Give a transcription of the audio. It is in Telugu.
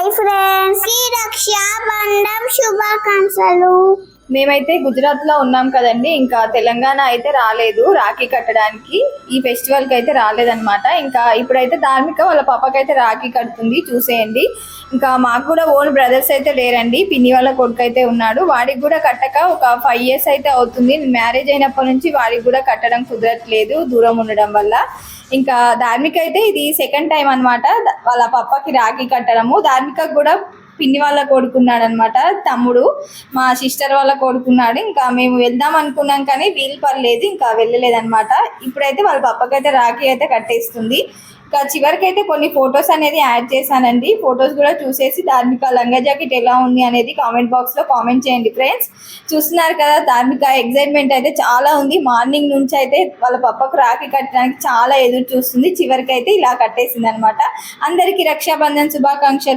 హాయ్ ఫ్రెండ్స్, ఈ రక్షాబంధం శుభాకాంక్షలు. మేమైతే గుజరాత్ లో ఉన్నాం కదండి, ఇంకా తెలంగాణ అయితే రాలేదు రాఖీ కట్టడానికి. ఈ ఫెస్టివల్ కి అయితే రాలేదన్నమాట. ఇంకా ఇప్పుడైతే ధార్మిక వాళ్ళ పాపకైతే రాఖీ కడుతుంది, చూసేయండి. ఇంకా మాకు కూడా ఓన్ బ్రదర్స్ అయితే లేరండి, పిన్ని వాళ్ళ కొడుకు అయితే ఉన్నాడు. వాడికి కూడా కట్టక ఒక 5 years అయితే అవుతుంది. మ్యారేజ్ అయినప్పటి నుంచి వాడికి కూడా కట్టడం కుదరట్లేదు, దూరం ఉండడం వల్ల. ఇంకా ధార్మిక అయితే ఇది సెకండ్ టైం అన్నమాట వాళ్ళ పప్పకి రాఖీ కట్టడము. ధార్మిక కూడా పిన్ని వాళ్ళ కొడుకున్నాడు అనమాట, తమ్ముడు, మా సిస్టర్ వాళ్ళ కొడుకున్నాడు. ఇంకా మేము వెళ్దాం అనుకున్నాం కానీ వీలు పర్లేదు, ఇంకా వెళ్ళలేదు అనమాట. ఇప్పుడైతే వాళ్ళ పప్పకైతే రాఖీ అయితే కట్టేస్తుంది. ఇంకా చివరికి అయితే కొన్ని ఫొటోస్ అనేది యాడ్ చేశానండి. ఫొటోస్ కూడా చూసేసి ధార్మిక లంగా జాకెట్ ఎలా ఉంది అనేది కామెంట్ బాక్స్ లో కామెంట్ చేయండి ఫ్రెండ్స్. చూస్తున్నారు కదా, ధార్మిక ఎగ్జైట్మెంట్ అయితే చాలా ఉంది. మార్నింగ్ నుంచి అయితే వాళ్ళ పప్పకు రాఖీ కట్టడానికి చాలా ఎదురు చూస్తుంది. చివరికి అయితే ఇలా కట్టేసింది అనమాట. అందరికీ రక్షాబంధన్ శుభాకాంక్షలు.